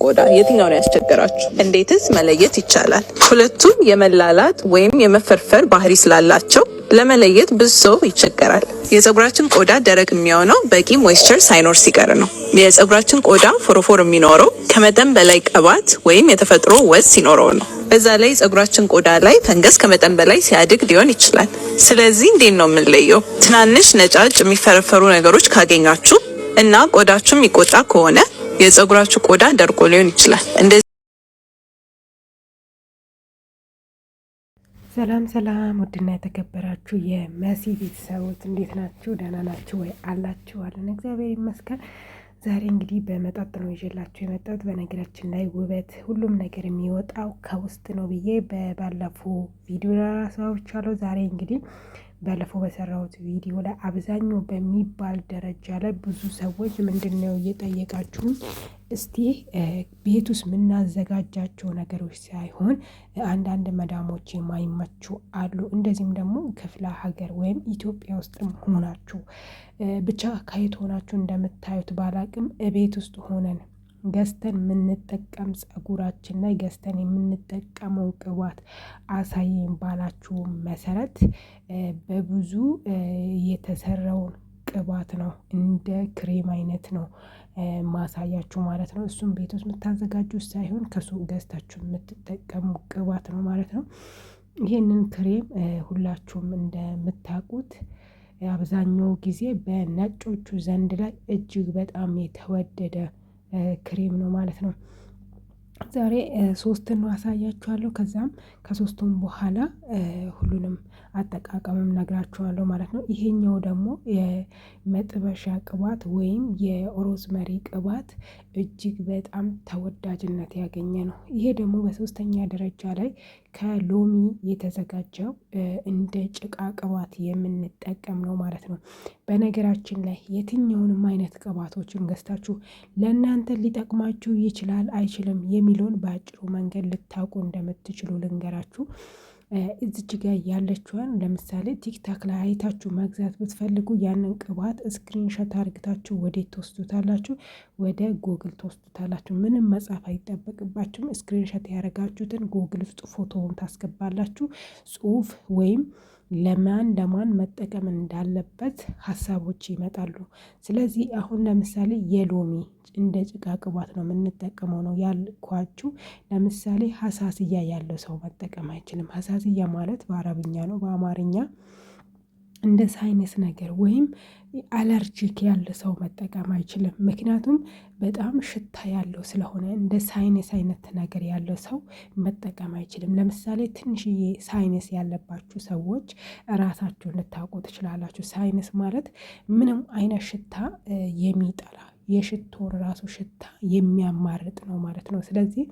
ቆዳ የትኛውን ያስቸግራችሁ? እንዴትስ መለየት ይቻላል? ሁለቱም የመላላት ወይም የመፈርፈር ባህሪ ስላላቸው ለመለየት ብዙ ሰው ይቸገራል። የፀጉራችን ቆዳ ደረቅ የሚሆነው በቂ ሞይስቸር ሳይኖር ሲቀር ነው። የፀጉራችን ቆዳ ፎሮፎር የሚኖረው ከመጠን በላይ ቅባት ወይም የተፈጥሮ ወዝ ሲኖረው ነው። በዛ ላይ ፀጉራችን ቆዳ ላይ ፈንገስ ከመጠን በላይ ሲያድግ ሊሆን ይችላል። ስለዚህ እንዴት ነው የምንለየው? ትናንሽ ነጫጭ የሚፈረፈሩ ነገሮች ካገኛችሁ እና ቆዳችሁ የሚቆጣ ከሆነ የፀጉራችሁ ቆዳ ደርቆ ሊሆን ይችላል። ሰላም ውድና የተከበራችሁ የመሲ ቤተሰቦች እንዴት ናችሁ? ደህና ናችሁ ወይ? አላችሁ አለን። እግዚአብሔር ይመስገን። ዛሬ እንግዲህ በመጠጥ ነው ይዤላችሁ የመጣሁት። በነገራችን ላይ ውበት ሁሉም ነገር የሚወጣው ከውስጥ ነው ብዬ ባለፈው ቪዲዮ ላሳያችኋለሁ። ዛሬ እንግዲህ ባለፈው በሰራሁት ቪዲዮ ላይ አብዛኛው በሚባል ደረጃ ላይ ብዙ ሰዎች ምንድነው እየጠየቃችሁኝ እስቲ ቤት ውስጥ የምናዘጋጃቸው ነገሮች ሳይሆን አንዳንድ መዳሞች የማይመቹ አሉ። እንደዚህም ደግሞ ክፍለ ሀገር ወይም ኢትዮጵያ ውስጥም ሆናችሁ ብቻ ከየት ሆናችሁ እንደምታዩት ባላቅም ቤት ውስጥ ሆነን ገዝተን የምንጠቀም ፀጉራችን ላይ ገዝተን የምንጠቀመው ቅባት አሳየን ባላችሁ መሰረት በብዙ የተሰራውን ቅባት ነው፣ እንደ ክሬም አይነት ነው ማሳያችሁ ማለት ነው። እሱም ቤት ውስጥ የምታዘጋጁ ሳይሆን ከሱቅ ገዝታችሁ የምትጠቀሙ ቅባት ነው ማለት ነው። ይሄንን ክሬም ሁላችሁም እንደምታውቁት አብዛኛው ጊዜ በነጮቹ ዘንድ ላይ እጅግ በጣም የተወደደ ክሬም ነው ማለት ነው። ዛሬ ሶስትን ነው አሳያችኋለሁ። ከዛም ከሶስቱም በኋላ ሁሉንም አጠቃቀምም ነግራችኋለሁ ማለት ነው። ይሄኛው ደግሞ የመጥበሻ ቅባት ወይም የሮዝመሪ ቅባት እጅግ በጣም ተወዳጅነት ያገኘ ነው። ይሄ ደግሞ በሶስተኛ ደረጃ ላይ ከሎሚ የተዘጋጀው እንደ ጭቃ ቅባት የምንጠቀም ነው ማለት ነው። በነገራችን ላይ የትኛውንም አይነት ቅባቶችን ገዝታችሁ ለእናንተ ሊጠቅማችሁ ይችላል አይችልም የሚለውን በአጭሩ መንገድ ልታውቁ እንደምትችሉ ልንገራችሁ። እዚች ጋር ያለችዋን ለምሳሌ ቲክታክ ላይ አይታችሁ መግዛት ብትፈልጉ ያንን ቅባት ስክሪንሾት አድርግታችሁ ወዴት ትወስዱታላችሁ? ወደ ጉግል ትወስዱታላችሁ። ምንም መጻፍ አይጠበቅባችሁም። ስክሪንሾት ያደረጋችሁትን ጉግል ውስጥ ፎቶውን ታስገባላችሁ። ጽሁፍ ወይም ለማን መጠቀም እንዳለበት ሀሳቦች ይመጣሉ። ስለዚህ አሁን ለምሳሌ የሎሚ እንደ ጭቃ ቅባት ነው የምንጠቀመው ነው ያልኳችሁ። ለምሳሌ ሀሳስያ ያለው ሰው መጠቀም አይችልም። ሀሳስያ ማለት በአረብኛ ነው። በአማርኛ እንደ ሳይነስ ነገር ወይም አለርጂክ ያለ ሰው መጠቀም አይችልም። ምክንያቱም በጣም ሽታ ያለው ስለሆነ እንደ ሳይነስ አይነት ነገር ያለው ሰው መጠቀም አይችልም። ለምሳሌ ትንሽዬ ሳይነስ ያለባችሁ ሰዎች ራሳችሁን ልታውቁ ትችላላችሁ። ሳይነስ ማለት ምንም አይነት ሽታ የሚጠላ የሽቶን ራሱ ሽታ የሚያማርጥ ነው ማለት ነው። ስለዚህ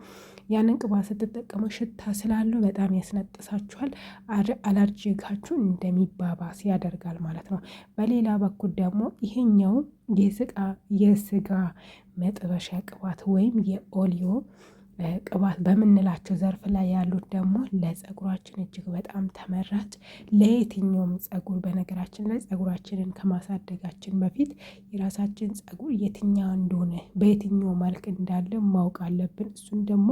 ያንን ቅባት ስትጠቀሙ ሽታ ስላለው በጣም ያስነጥሳችኋል፣ አለርጂካችሁን እንደሚባባስ ያደርጋል ማለት ነው። በሌላ በኩል ደግሞ ይሄኛው የስጋ መጥበሻ ቅባት ወይም የኦሊዮ ቅባት በምንላቸው ዘርፍ ላይ ያሉት ደግሞ ለፀጉራችን እጅግ በጣም ተመራጭ፣ ለየትኛውም ፀጉር በነገራችን ላይ ፀጉራችንን ከማሳደጋችን በፊት የራሳችን ፀጉር የትኛው እንደሆነ በየትኛው መልክ እንዳለ ማወቅ አለብን። እሱን ደግሞ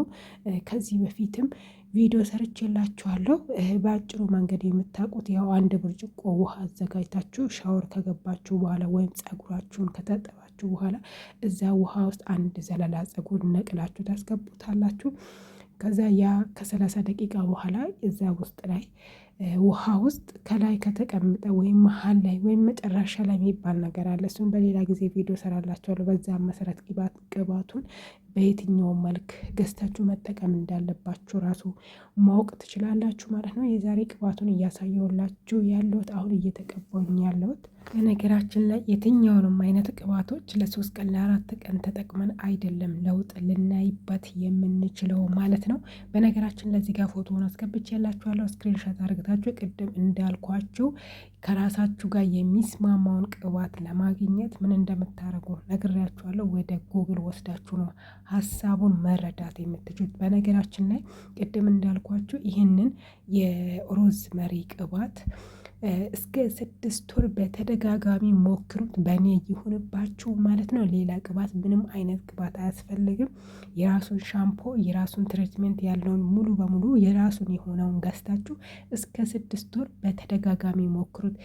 ከዚህ በፊትም ቪዲዮ ሰርቼላችኋለሁ። በአጭሩ መንገድ የምታውቁት ያው አንድ ብርጭቆ ውሃ አዘጋጅታችሁ ሻወር ከገባችሁ በኋላ ወይም ፀጉራችሁን ከታጠባችሁ በኋላ እዛ ውሃ ውስጥ አንድ ዘለላ ፀጉር ነቅላችሁ ታስገቡታላችሁ። ከዛ ያ ከ30 ደቂቃ በኋላ እዛ ውስጥ ላይ ውሃ ውስጥ ከላይ ከተቀመጠ ወይም መሀል ላይ ወይም መጨረሻ ላይ የሚባል ነገር አለ። እሱን በሌላ ጊዜ ቪዲዮ ሰራላችኋለሁ። በዛ መሰረት ቅባቱን በየትኛውም መልክ ገዝታችሁ መጠቀም እንዳለባችሁ ራሱ ማወቅ ትችላላችሁ ማለት ነው። የዛሬ ቅባቱን እያሳየሁላችሁ ያለሁት አሁን እየተቀባሁኝ ያለሁት። በነገራችን ላይ የትኛውንም አይነት ቅባቶች ለ3 ቀን ለ4 ቀን ተጠቅመን አይደለም ለውጥ ልናይበት የምንችለው ማለት ነው። በነገራችን ለዚህ ጋር ፎቶውን አስገብቼላችኋለሁ። ስክሪንሾት አድርጋችሁ ቅድም እንዳልኳችሁ ከራሳችሁ ጋር የሚስማማውን ቅባት ለማግኘት ምን እንደምታደርጉ ነግሬያችኋለሁ። ወደ ጉግል ወስዳችሁ ነው ሀሳቡን መረዳት የምትችሉት። በነገራችን ላይ ቅድም እንዳልኳችሁ ይህንን የሮዝመሪ ቅባት እስከ 6 ወር በተደጋጋሚ ሞክሩት። በእኔ ይሁንባችሁ ማለት ነው። ሌላ ቅባት ምንም አይነት ቅባት አያስፈልግም። የራሱን ሻምፖ የራሱን ትሪትሜንት ያለውን ሙሉ በሙሉ የራሱን የሆነውን ገዝታችሁ እስከ 6 ወር በተደጋጋሚ ሞክሩት።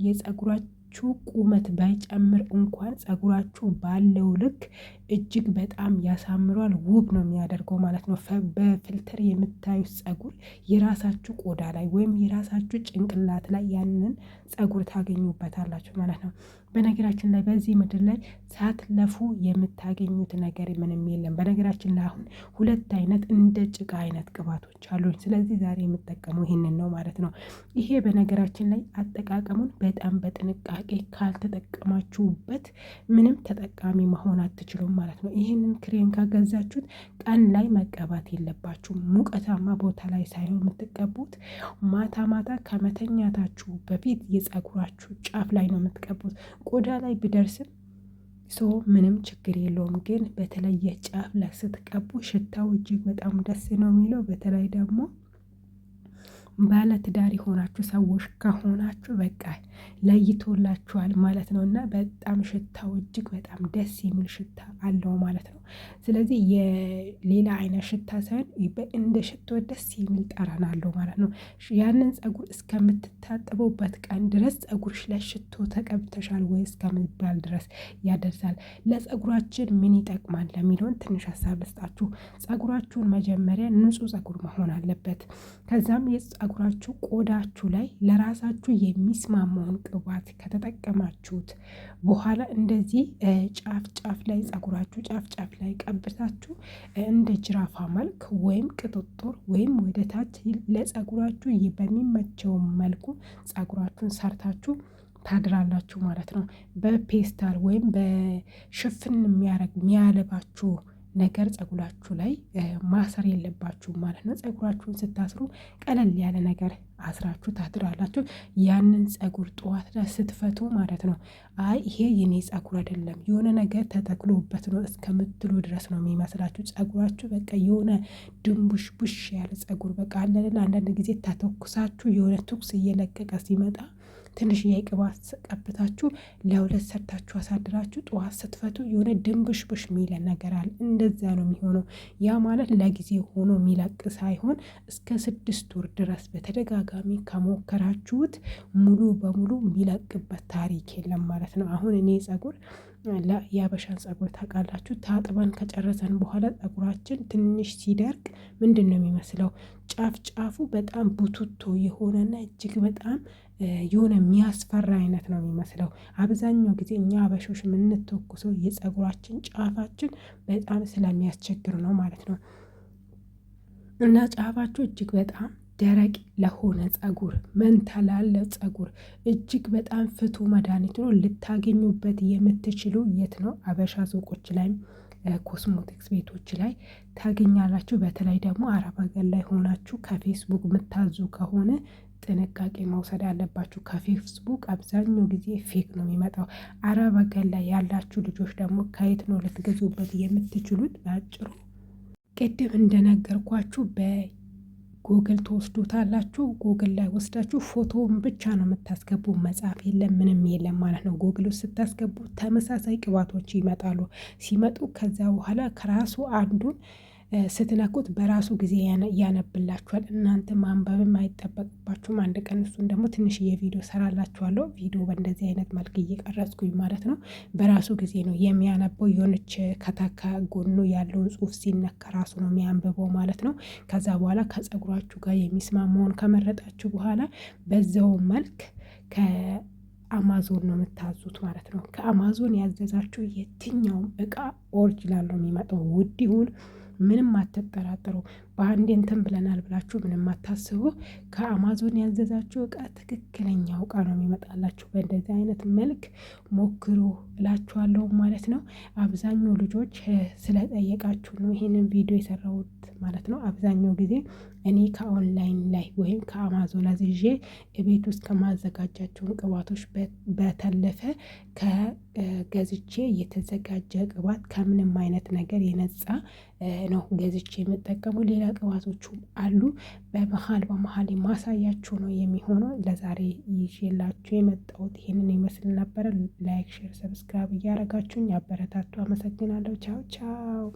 የጸጉራችሁ ቁመት ባይጨምር እንኳን ጸጉራችሁ ባለው ልክ እጅግ በጣም ያሳምሯል፣ ውብ ነው የሚያደርገው ማለት ነው። በፊልተር የምታዩት ጸጉር የራሳችሁ ቆዳ ላይ ወይም የራሳችሁ ጭንቅላት ላይ ያንን ጸጉር ታገኙበታላችሁ ማለት ነው። በነገራችን ላይ በዚህ ምድር ላይ ሳትለፉ የምታገኙት ነገር ምንም የለም። በነገራችን ላይ አሁን 2 አይነት እንደ ጭቃ አይነት ቅባቶች አሉኝ። ስለዚህ ዛሬ የምጠቀመው ይሄንን ነው ማለት ነው። ይሄ በነገራችን ላይ አጠቃቀሙን በጣም በጥንቃቄ ካልተጠቀማችሁበት ምንም ተጠቃሚ መሆን አትችሉም ማለት ነው። ይህንን ክሬም ካገዛችሁት ቀን ላይ መቀባት የለባችሁም። ሙቀታማ ቦታ ላይ ሳይሆን የምትቀቡት ማታ ማታ ከመተኛታችሁ በፊት የጸጉራችሁ ጫፍ ላይ ነው የምትቀቡት። ቆዳ ላይ ቢደርስም ምንም ችግር የለውም። ግን በተለየ ጫፍ ላይ ስትቀቡ ሽታው እጅግ በጣም ደስ ነው የሚለው። በተለይ ደግሞ ባለትዳር የሆናችሁ ሰዎች ከሆናችሁ በቃ ለይቶላችኋል ማለት ነው። እና በጣም ሽታው እጅግ በጣም ደስ የሚል ሽታ አለው ማለት ነው። ስለዚህ የሌላ አይነት ሽታ ሳይሆን እንደ ሽቶ ደስ የሚል ጠረን አለው ማለት ነው። ያንን ጸጉር እስከምትታጠቡበት ቀን ድረስ ጸጉርሽ ላይ ሽቶ ተቀብተሻል ወይ እስከሚባል ድረስ ያደርሳል። ለጸጉራችን ምን ይጠቅማል ለሚለውን ትንሽ ሀሳብ ልስጣችሁ። ጸጉራችሁን መጀመሪያ ንጹህ ጸጉር መሆን አለበት። ከዛም ጸጉራችሁ ቆዳችሁ ላይ ለራሳችሁ የሚስማማውን ቅባት ከተጠቀማችሁት በኋላ እንደዚህ ጫፍ ጫፍ ላይ ጸጉራችሁ ጫፍ ላይ ቀብታችሁ እንደ ጅራፋ መልክ ወይም ቅጥጥር ወይም ወደ ታች ለጸጉራችሁ በሚመቸው መልኩ ጸጉራችሁን ሰርታችሁ ታድራላችሁ ማለት ነው። በፔስታል ወይም በሽፍን የሚያለባችሁ ነገር ጸጉራችሁ ላይ ማሰር የለባችሁም ማለት ነው። ጸጉራችሁን ስታስሩ ቀለል ያለ ነገር አስራችሁ ታድራላችሁ። ያንን ጸጉር ጠዋት ላይ ስትፈቱ ማለት ነው አይ ይሄ የኔ ጸጉር አይደለም የሆነ ነገር ተጠቅሎበት ነው እስከምትሉ ድረስ ነው የሚመስላችሁ። ጸጉራችሁ በቃ የሆነ ድንቡሽ ቡሽ ያለ ጸጉር በቃ አለለ። አንዳንድ ጊዜ ታተኩሳችሁ የሆነ ትኩስ እየለቀቀ ሲመጣ ትንሽ ቅባት ቀብታችሁ ለ2 ሰርታችሁ አሳድራችሁ ጠዋት ስትፈቱ የሆነ ድንብሽብሽ የሚል ነገር አለ። እንደዛ ነው የሚሆነው። ያ ማለት ለጊዜ ሆኖ የሚለቅ ሳይሆን እስከ 6 ወር ድረስ በተደጋጋሚ ከሞከራችሁት ሙሉ በሙሉ የሚለቅበት ታሪክ የለም ማለት ነው። አሁን እኔ ጸጉር የአበሻን ጸጉር ታውቃላችሁ። ታጥበን ከጨረሰን በኋላ ጸጉራችን ትንሽ ሲደርቅ ምንድን ነው የሚመስለው? ጫፉ በጣም ቡቱቶ የሆነና እጅግ በጣም የሆነ የሚያስፈራ አይነት ነው የሚመስለው። አብዛኛው ጊዜ እኛ አበሾች የምንተኩሰው የጸጉራችን ጫፋችን በጣም ስለሚያስቸግር ነው ማለት ነው። እና ጫፋችሁ እጅግ በጣም ደረቅ ለሆነ ጸጉር መንታ ላለ ጸጉር እጅግ በጣም ፍቱ መድኃኒት ነው። ልታገኙበት የምትችሉ የት ነው? አበሻ ሱቆች ላይ ኮስሞቲክስ ቤቶች ላይ ታገኛላችሁ። በተለይ ደግሞ አረብ ሀገር ላይ ሆናችሁ ከፌስቡክ የምታዙ ከሆነ ጥንቃቄ መውሰድ አለባችሁ። ከፌስቡክ አብዛኛው ጊዜ ፌክ ነው የሚመጣው። አረብ ሀገር ላይ ያላችሁ ልጆች ደግሞ ከየት ነው ልትገዙበት የምትችሉት? በአጭሩ ቅድም እንደነገርኳችሁ በጎግል ትወስዱታላችሁ። ጎግል ላይ ወስዳችሁ ፎቶውን ብቻ ነው የምታስገቡ። መጻፍ የለም ምንም የለም ማለት ነው። ጎግል ውስጥ ስታስገቡ ተመሳሳይ ቅባቶች ይመጣሉ። ሲመጡ ከዛ በኋላ ከራሱ አንዱን ስትነኩት በራሱ ጊዜ ያነብላችኋል። እናንተ ማንበብም አይጠበቅባችሁም። አንድ ቀን እሱን ደግሞ ትንሽዬ ቪዲዮ ሰራላችኋለሁ። ቪዲዮ በእንደዚህ አይነት መልክ እየቀረጽኩኝ ማለት ነው። በራሱ ጊዜ ነው የሚያነበው። የሆነች ከታካ ጎኑ ያለውን ጽሑፍ ሲነካ ራሱ ነው የሚያንብበው ማለት ነው። ከዛ በኋላ ከጸጉራችሁ ጋር የሚስማማውን ከመረጣችሁ በኋላ በዛው መልክ አማዞን ነው የምታዙት ማለት ነው። ከአማዞን ያዘዛችሁ የትኛውም እቃ ኦሪጂናል ነው የሚመጣው። ውድ ይሁን ምንም አትጠራጠሩ። በአንዴ እንትን ብለናል ብላችሁ ምንም አታስቡ። ከአማዞን ያዘዛችሁ እቃ ትክክለኛው እቃ ነው የሚመጣላችሁ። በእንደዚህ አይነት መልክ ሞክሩ እላችኋለሁ ማለት ነው። አብዛኛው ልጆች ስለጠየቃችሁ ነው ይሄንን ቪዲዮ የሰራሁት ማለት ነው። አብዛኛው ጊዜ እኔ ከኦንላይን ላይ ወይም ከአማዞን አዝዤ ቤት ውስጥ ከማዘጋጃቸውን ቅባቶች በተለፈ ከገዝቼ የተዘጋጀ ቅባት ከምንም አይነት ነገር የነጻ ነው ገዝቼ የምጠቀሙ። ሌላ ቅባቶቹም አሉ። በመሀል ማሳያችሁ ነው የሚሆነው። ለዛሬ ይዤላችሁ የመጣሁት ይሄንን ይመስል ነበረ። ላይክ፣ ሼር፣ ሰብስክራይብ እያደረጋችሁኝ አበረታቱ። አመሰግናለሁ። ቻው ቻው።